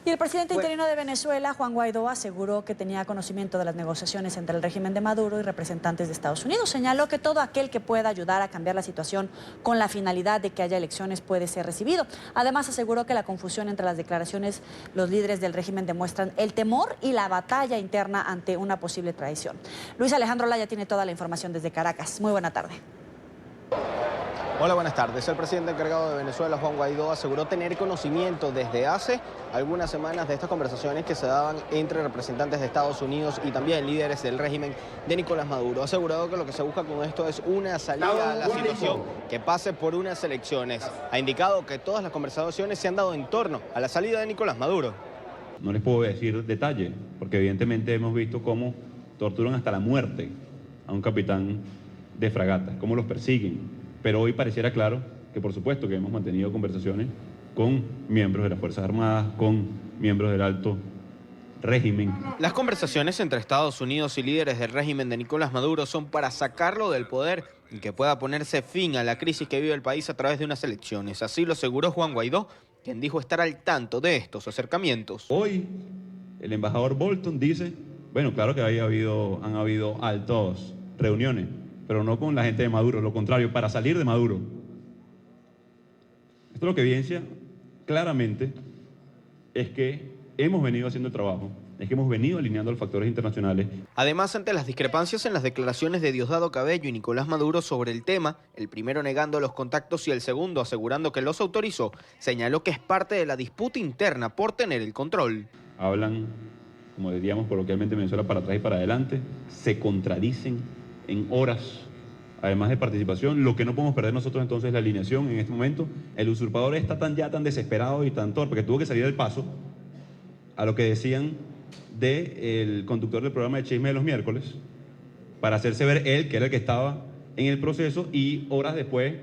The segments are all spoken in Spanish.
Y el presidente interino de Venezuela, Juan Guaidó, aseguró que tenía conocimiento de las negociaciones entre el régimen de Maduro y representantes de Estados Unidos. Señaló que todo aquel que pueda ayudar a cambiar la situación con la finalidad de que haya elecciones puede ser recibido. Además, aseguró que la confusión entre las declaraciones, los líderes del régimen demuestran el temor y la batalla interna ante una posible traición. Luis Alejandro Laya tiene toda la información desde Caracas. Muy buena tarde. Hola, buenas tardes. El presidente encargado de Venezuela, Juan Guaidó, aseguró tener conocimiento desde hace algunas semanas de estas conversaciones que se daban entre representantes de Estados Unidos y también líderes del régimen de Nicolás Maduro. Ha asegurado que lo que se busca con esto es una salida a la situación que pase por unas elecciones. Ha indicado que todas las conversaciones se han dado en torno a la salida de Nicolás Maduro. No les puedo decir detalle, porque evidentemente hemos visto cómo torturan hasta la muerte a un capitán de fragata, cómo los persiguen. Pero hoy pareciera claro que, por supuesto, que hemos mantenido conversaciones con miembros de las Fuerzas Armadas, con miembros del alto régimen. Las conversaciones entre Estados Unidos y líderes del régimen de Nicolás Maduro son para sacarlo del poder y que pueda ponerse fin a la crisis que vive el país a través de unas elecciones. Así lo aseguró Juan Guaidó, quien dijo estar al tanto de estos acercamientos. Hoy el embajador Bolton dice, bueno, claro que han habido altas reuniones, pero no con la gente de Maduro, lo contrario, para salir de Maduro. Esto lo que evidencia claramente es que hemos venido haciendo el trabajo, es que hemos venido alineando los factores internacionales. Además, ante las discrepancias en las declaraciones de Diosdado Cabello y Nicolás Maduro sobre el tema, el primero negando los contactos y el segundo asegurando que los autorizó, señaló que es parte de la disputa interna por tener el control. Hablan, como diríamos coloquialmente en Venezuela, para atrás y para adelante, se contradicen en horas, además de participación. Lo que no podemos perder nosotros entonces es la alineación en este momento. El usurpador está tan desesperado y tan torpe que tuvo que salir del paso a lo que decían del conductor del programa de Chisme de los miércoles para hacerse ver él, que era el que estaba en el proceso, y horas después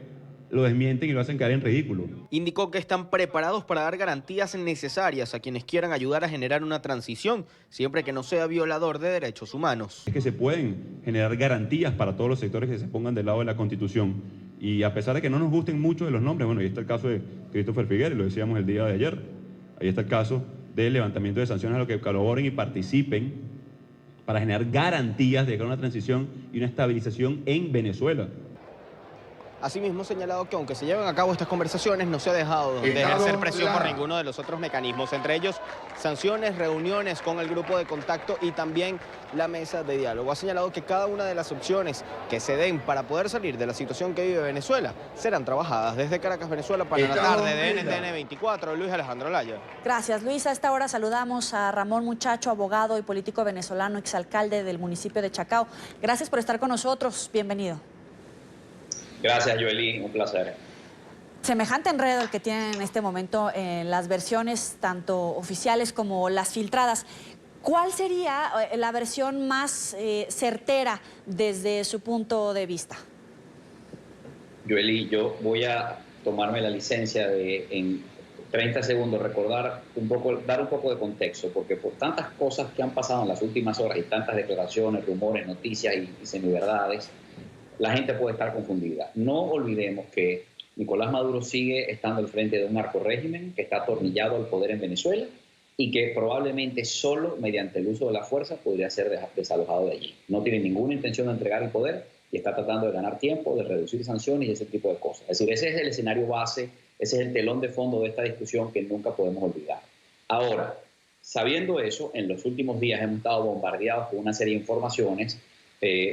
lo desmienten y lo hacen caer en ridículo. Indicó que están preparados para dar garantías necesarias a quienes quieran ayudar a generar una transición, siempre que no sea violador de derechos humanos. Es que se pueden generar garantías para todos los sectores que se pongan del lado de la Constitución. Y a pesar de que no nos gusten mucho de los nombres, bueno, ahí está el caso de Christopher Figueres, lo decíamos el día de ayer. Ahí está el caso del levantamiento de sanciones a los que colaboren y participen para generar garantías de que haya una transición y una estabilización en Venezuela. Asimismo, ha señalado que aunque se lleven a cabo estas conversaciones, no se ha dejado de ejercer presión por ninguno de los otros mecanismos, entre ellos sanciones, reuniones con el grupo de contacto y también la mesa de diálogo. Ha señalado que cada una de las opciones que se den para poder salir de la situación que vive Venezuela serán trabajadas. Desde Caracas, Venezuela, para la tarde de NTN 24, Luis Alejandro Laya. Gracias, Luis. A esta hora saludamos a Ramón Muchacho, abogado y político venezolano, exalcalde del municipio de Chacao. Gracias por estar con nosotros. Bienvenido. Gracias, Joely, un placer. Semejante enredo el que tienen en este momento en las versiones tanto oficiales como las filtradas. ¿Cuál sería la versión más certera desde su punto de vista? Joely, yo voy a tomarme la licencia de en 30 segundos recordar un poco, dar un poco de contexto, porque por tantas cosas que han pasado en las últimas horas y tantas declaraciones, rumores, noticias y semiverdades, la gente puede estar confundida. No olvidemos que Nicolás Maduro sigue estando al frente de un narcorrégimen que está atornillado al poder en Venezuela y que probablemente solo mediante el uso de la fuerza podría ser desalojado de allí. No tiene ninguna intención de entregar el poder y está tratando de ganar tiempo, de reducir sanciones y ese tipo de cosas. Es decir, ese es el escenario base, ese es el telón de fondo de esta discusión que nunca podemos olvidar. Ahora, sabiendo eso, en los últimos días hemos estado bombardeados con una serie de informaciones.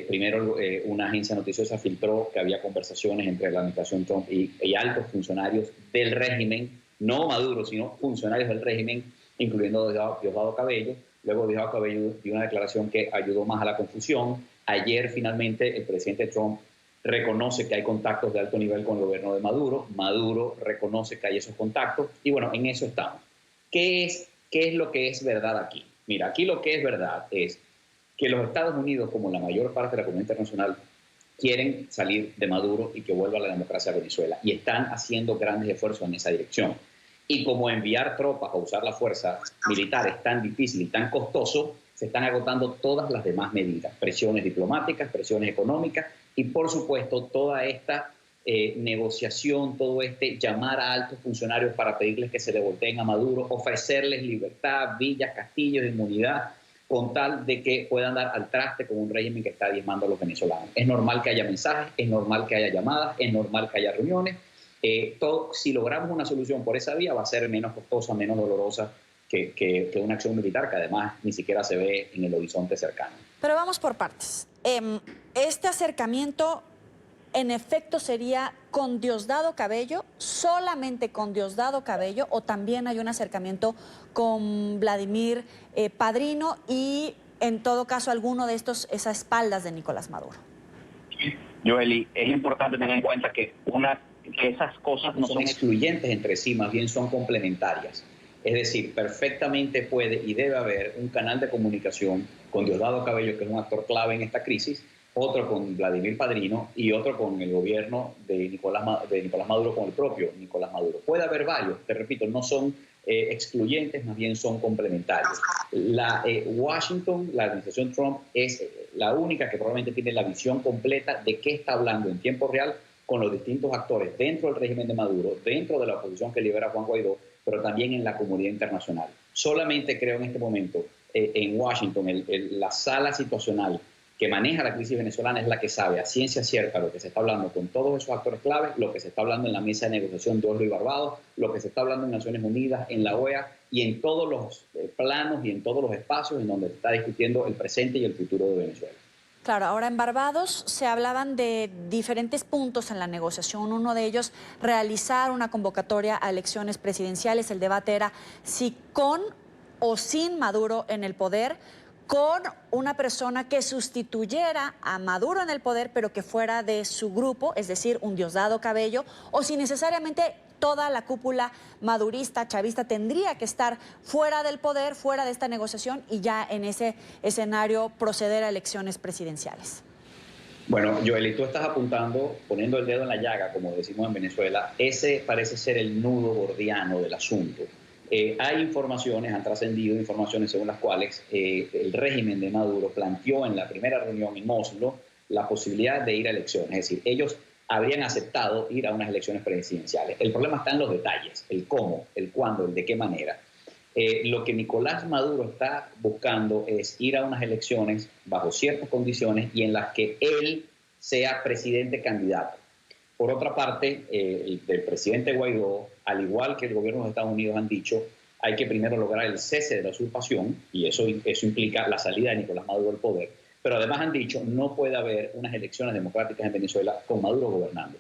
Primero, una agencia noticiosa filtró que había conversaciones entre la administración Trump y altos funcionarios del régimen, no Maduro, sino funcionarios del régimen, incluyendo Diosdado Cabello. Luego Diosdado Cabello dio una declaración que ayudó más a la confusión. Ayer, finalmente, el presidente Trump reconoce que hay contactos de alto nivel con el gobierno de Maduro. Maduro reconoce que hay esos contactos. Y bueno, en eso estamos. ¿Qué es lo que es verdad aquí? Mira, aquí lo que es verdad es que los Estados Unidos, como la mayor parte de la comunidad internacional, quieren salir de Maduro y que vuelva la democracia a Venezuela. Y están haciendo grandes esfuerzos en esa dirección. Y como enviar tropas o usar la fuerza militar es tan difícil y tan costoso, se están agotando todas las demás medidas. Presiones diplomáticas, presiones económicas y, por supuesto, toda esta negociación, todo llamar a altos funcionarios para pedirles que se le volteen a Maduro, ofrecerles libertad, villas, castillos, inmunidad, con tal de que puedan dar al traste con un régimen que está diezmando a los venezolanos. Es normal que haya mensajes, es normal que haya llamadas, es normal que haya reuniones. Si logramos una solución por esa vía, va a ser menos costosa, menos dolorosa que una acción militar que además ni siquiera se ve en el horizonte cercano. Pero vamos por partes. Este acercamiento, en efecto, sería con Diosdado Cabello, solamente con Diosdado Cabello, o también hay un acercamiento con Vladimir Padrino y, en todo caso, alguno de estos es a espaldas de Nicolás Maduro. Joely, es importante tener en cuenta que esas cosas no son excluyentes entre sí, más bien son complementarias. Es decir, perfectamente puede y debe haber un canal de comunicación con Diosdado Cabello, que es un actor clave en esta crisis, otro con Vladimir Padrino y otro con el gobierno de Nicolás Maduro, con el propio Nicolás Maduro. Puede haber varios, te repito, no son excluyentes, más bien son complementarios. Washington, la administración Trump, es la única que probablemente tiene la visión completa de qué está hablando en tiempo real con los distintos actores dentro del régimen de Maduro, dentro de la oposición que lidera Juan Guaidó, pero también en la comunidad internacional. Solamente creo en este momento en Washington, la sala situacional que maneja la crisis venezolana es la que sabe a ciencia cierta lo que se está hablando con todos esos actores claves, lo que se está hablando en la mesa de negociación de Oslo y Barbados, lo que se está hablando en Naciones Unidas, en la OEA y en todos los planos y en todos los espacios en donde se está discutiendo el presente y el futuro de Venezuela. Claro, ahora en Barbados se hablaban de diferentes puntos en la negociación. Uno de ellos, realizar una convocatoria a elecciones presidenciales. El debate era si con o sin Maduro en el poder, con una persona que sustituyera a Maduro en el poder, pero que fuera de su grupo, es decir, un Diosdado Cabello, o si necesariamente toda la cúpula madurista, chavista, tendría que estar fuera del poder, fuera de esta negociación y ya en ese escenario proceder a elecciones presidenciales. Bueno, Joely, tú estás apuntando, poniendo el dedo en la llaga, como decimos en Venezuela. Ese parece ser el nudo gordiano del asunto. Hay informaciones, han trascendido informaciones según las cuales el régimen de Maduro planteó en la primera reunión en Oslo la posibilidad de ir a elecciones. Es decir, ellos habrían aceptado ir a unas elecciones presidenciales. El problema está en los detalles, el cómo, el cuándo, el de qué manera. Lo que Nicolás Maduro está buscando es ir a unas elecciones bajo ciertas condiciones y en las que él sea presidente candidato. Por otra parte, el presidente Guaidó, al igual que el gobierno de los Estados Unidos han dicho, hay que primero lograr el cese de la usurpación y eso implica la salida de Nicolás Maduro del poder. Pero además han dicho no puede haber unas elecciones democráticas en Venezuela con Maduro gobernando.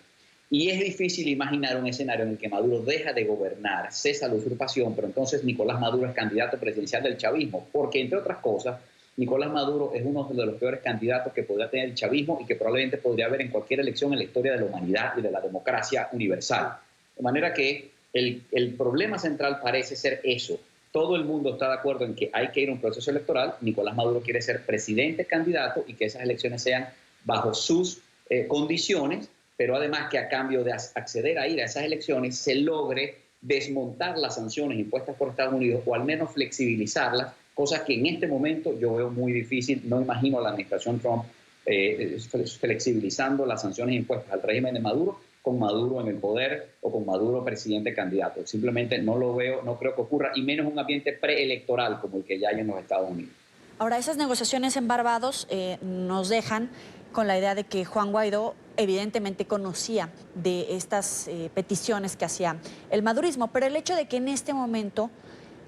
Y es difícil imaginar un escenario en el que Maduro deja de gobernar, cesa la usurpación, pero entonces Nicolás Maduro es candidato presidencial del chavismo, porque entre otras cosas, Nicolás Maduro es uno de los peores candidatos que podría tener el chavismo y que probablemente podría haber en cualquier elección en la historia de la humanidad y de la democracia universal. De manera que el problema central parece ser eso. Todo el mundo está de acuerdo en que hay que ir a un proceso electoral. Nicolás Maduro quiere ser presidente candidato y que esas elecciones sean bajo sus condiciones, pero además que a cambio de acceder a ir a esas elecciones se logre desmontar las sanciones impuestas por Estados Unidos o al menos flexibilizarlas, cosa que en este momento yo veo muy difícil. No imagino a la administración Trump flexibilizando las sanciones impuestas al régimen de Maduro con Maduro en el poder o con Maduro presidente candidato. Simplemente no lo veo, no creo que ocurra, y menos un ambiente preelectoral como el que ya hay en los Estados Unidos. Ahora, esas negociaciones en Barbados nos dejan con la idea de que Juan Guaidó evidentemente conocía de estas peticiones que hacía el madurismo, pero el hecho de que en este momento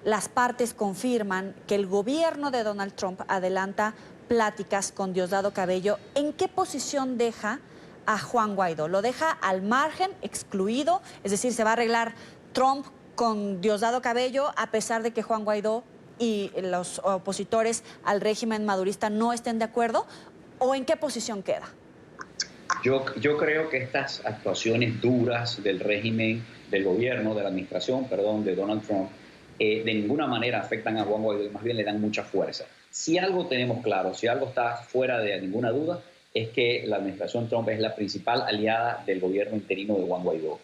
las partes confirman que el gobierno de Donald Trump adelanta pláticas con Diosdado Cabello, ¿en qué posición deja a Juan Guaidó? ¿Lo deja al margen, excluido? Es decir, ¿se va a arreglar Trump con Diosdado Cabello a pesar de que Juan Guaidó y los opositores al régimen madurista no estén de acuerdo? ¿O en qué posición queda? Yo creo que estas actuaciones duras del régimen, del gobierno, de la administración, perdón, de Donald Trump, de ninguna manera afectan a Juan Guaidó y más bien le dan mucha fuerza. Si algo tenemos claro, si algo está fuera de ninguna duda, es que la administración Trump es la principal aliada del gobierno interino de Juan Guaidó.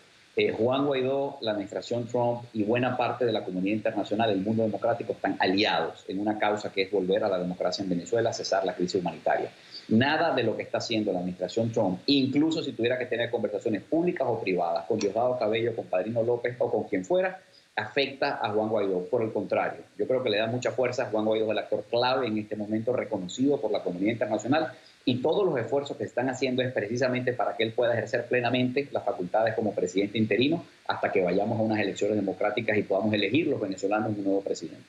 Juan Guaidó, la administración Trump y buena parte de la comunidad internacional, del mundo democrático, están aliados en una causa que es volver a la democracia en Venezuela, cesar la crisis humanitaria. Nada de lo que está haciendo la administración Trump, incluso si tuviera que tener conversaciones públicas o privadas con Diosdado Cabello, con Padrino López o con quien fuera, afecta a Juan Guaidó. Por el contrario, yo creo que le da mucha fuerza. Juan Guaidó es el actor clave en este momento, reconocido por la comunidad internacional, y todos los esfuerzos que se están haciendo es precisamente para que él pueda ejercer plenamente las facultades como presidente interino hasta que vayamos a unas elecciones democráticas y podamos elegir los venezolanos un nuevo presidente.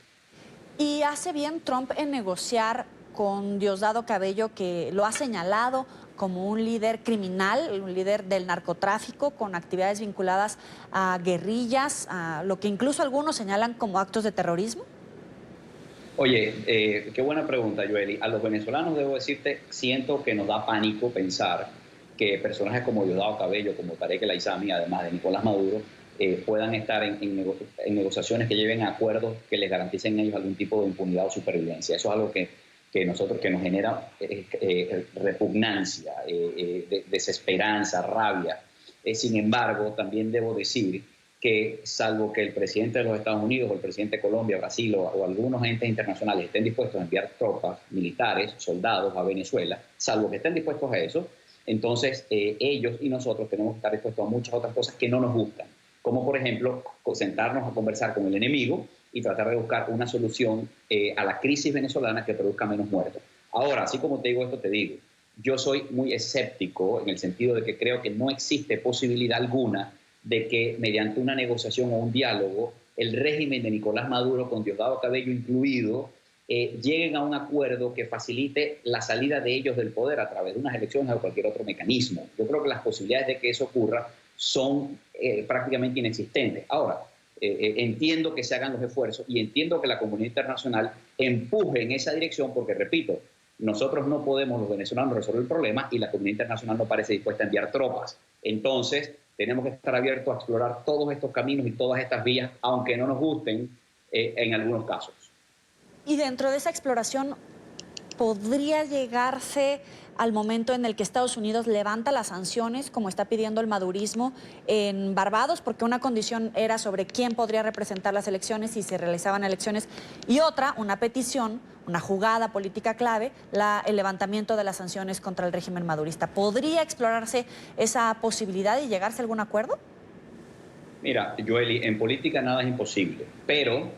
¿Y hace bien Trump en negociar con Diosdado Cabello, que lo ha señalado como un líder criminal, un líder del narcotráfico con actividades vinculadas a guerrillas, a lo que incluso algunos señalan como actos de terrorismo? Oye, qué buena pregunta, Joely. A los venezolanos, debo decirte, siento que nos da pánico pensar que personajes como Diosdado Cabello, como Tarek El Aissami, además de Nicolás Maduro, puedan estar en negociaciones que lleven a acuerdos que les garanticen a ellos algún tipo de impunidad o supervivencia. Eso es algo que nos genera repugnancia, desesperanza, rabia. Sin embargo, también debo decir que salvo que el presidente de los Estados Unidos o el presidente de Colombia, Brasil o algunos entes internacionales estén dispuestos a enviar tropas militares, soldados a Venezuela, salvo que estén dispuestos a eso, entonces ellos y nosotros tenemos que estar dispuestos a muchas otras cosas que no nos gustan, como por ejemplo sentarnos a conversar con el enemigo y tratar de buscar una solución a la crisis venezolana que produzca menos muertos. Ahora, así como te digo esto, te digo, yo soy muy escéptico en el sentido de que creo que no existe posibilidad alguna de que mediante una negociación o un diálogo el régimen de Nicolás Maduro, con Diosdado Cabello incluido, lleguen a un acuerdo que facilite la salida de ellos del poder a través de unas elecciones o cualquier otro mecanismo. Yo creo que las posibilidades de que eso ocurra son prácticamente inexistentes. Ahora, entiendo que se hagan los esfuerzos y entiendo que la comunidad internacional empuje en esa dirección porque, repito, nosotros no podemos, los venezolanos, resolver el problema y la comunidad internacional no parece dispuesta a enviar tropas. Entonces, tenemos que estar abiertos a explorar todos estos caminos y todas estas vías, aunque no nos gusten en algunos casos. Y dentro de esa exploración, ¿podría llegarse al momento en el que Estados Unidos levanta las sanciones, como está pidiendo el madurismo en Barbados? Porque una condición era sobre quién podría representar las elecciones si se realizaban elecciones, y otra, una petición, una jugada política clave, el levantamiento de las sanciones contra el régimen madurista. ¿Podría explorarse esa posibilidad y llegarse a algún acuerdo? Mira, Joely, en política nada es imposible, pero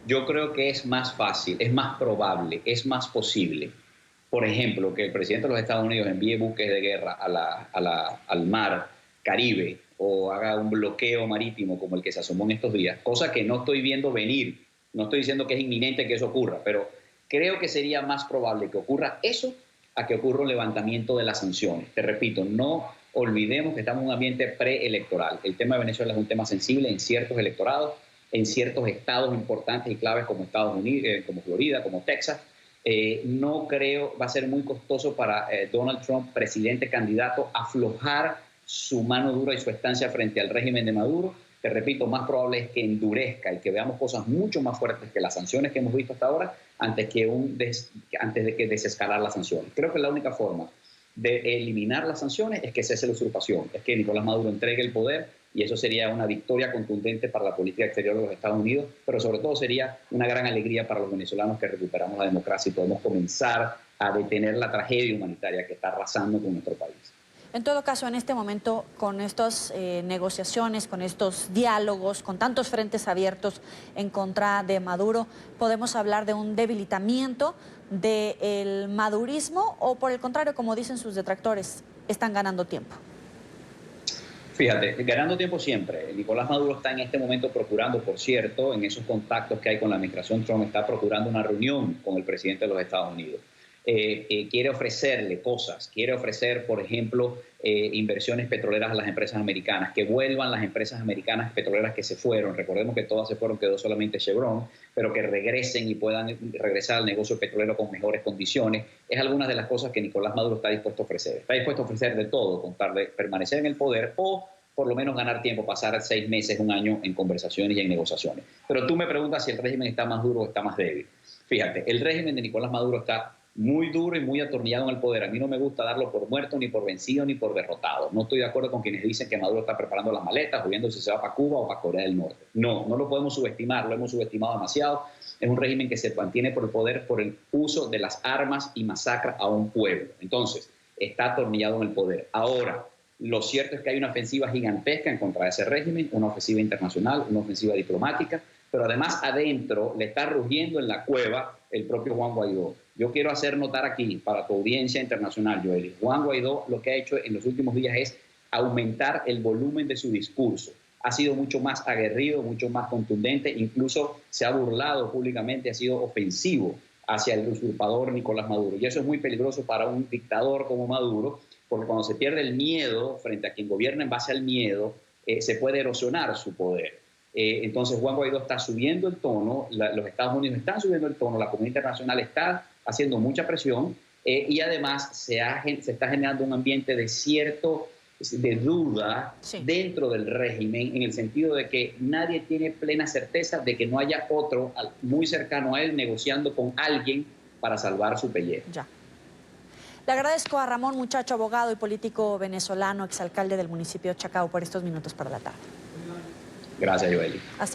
yo creo que es más fácil, es más probable, es más posible, por ejemplo, que el presidente de los Estados Unidos envíe buques de guerra al mar Caribe o haga un bloqueo marítimo como el que se asomó en estos días, cosa que no estoy viendo venir. No estoy diciendo que es inminente que eso ocurra, pero creo que sería más probable que ocurra eso a que ocurra un levantamiento de las sanciones. Te repito, no olvidemos que estamos en un ambiente preelectoral. El tema de Venezuela es un tema sensible en ciertos electorados, en ciertos estados importantes y claves como Estados Unidos, como Florida, como Texas. No creo, va a ser muy costoso para Donald Trump, presidente candidato, aflojar su mano dura y su estancia frente al régimen de Maduro. Te repito, más probable es que endurezca y que veamos cosas mucho más fuertes que las sanciones que hemos visto hasta ahora antes de que desescalar las sanciones. Creo que la única forma de eliminar las sanciones es que cese la usurpación, es que Nicolás Maduro entregue el poder, y eso sería una victoria contundente para la política exterior de los Estados Unidos, pero sobre todo sería una gran alegría para los venezolanos que recuperamos la democracia y podemos comenzar a detener la tragedia humanitaria que está arrasando con nuestro país. En todo caso, en este momento, con estas negociaciones, con estos diálogos, con tantos frentes abiertos en contra de Maduro, ¿podemos hablar de un debilitamiento del madurismo o, por el contrario, como dicen sus detractores, están ganando tiempo? Fíjate, ganando tiempo siempre. Nicolás Maduro está en este momento procurando, por cierto, en esos contactos que hay con la administración Trump, está procurando una reunión con el presidente de los Estados Unidos. Quiere ofrecerle cosas, quiere ofrecer, por ejemplo, inversiones petroleras a las empresas americanas, que vuelvan las empresas americanas petroleras que se fueron. Recordemos que todas se fueron, quedó solamente Chevron, pero que regresen y puedan regresar al negocio petrolero con mejores condiciones. Es algunas de las cosas que Nicolás Maduro está dispuesto a ofrecer. Está dispuesto a ofrecer de todo, con tal de permanecer en el poder o por lo menos ganar tiempo, pasar 6 meses, un año en conversaciones y en negociaciones. Pero tú me preguntas si el régimen está más duro o está más débil. Fíjate, el régimen de Nicolás Maduro está muy duro y muy atornillado en el poder. A mí no me gusta darlo por muerto, ni por vencido, ni por derrotado. No estoy de acuerdo con quienes dicen que Maduro está preparando las maletas o viendo si se va para Cuba o para Corea del Norte. No, no lo podemos subestimar, lo hemos subestimado demasiado. es un régimen que se mantiene por el poder por el uso de las armas y masacra a un pueblo. Entonces, está atornillado en el poder. Ahora, lo cierto es que hay una ofensiva gigantesca en contra de ese régimen, una ofensiva internacional, una ofensiva diplomática, pero además adentro le está rugiendo en la cueva el propio Juan Guaidó. Yo quiero hacer notar aquí, para tu audiencia internacional, Joely, Juan Guaidó lo que ha hecho en los últimos días es aumentar el volumen de su discurso. Ha sido mucho más aguerrido, mucho más contundente, incluso se ha burlado públicamente, ha sido ofensivo hacia el usurpador Nicolás Maduro. Y eso es muy peligroso para un dictador como Maduro, porque cuando se pierde el miedo frente a quien gobierna en base al miedo, se puede erosionar su poder. Entonces Juan Guaidó está subiendo el tono, los Estados Unidos están subiendo el tono, la comunidad internacional está haciendo mucha presión y además se está generando un ambiente de duda dentro del régimen, en el sentido de que nadie tiene plena certeza de que no haya otro muy cercano a él negociando con alguien para salvar su pellejo. Ya. Le agradezco a Ramón Muchacho, abogado y político venezolano, exalcalde del municipio de Chacao, por estos minutos para la tarde. Gracias, Joely. Hasta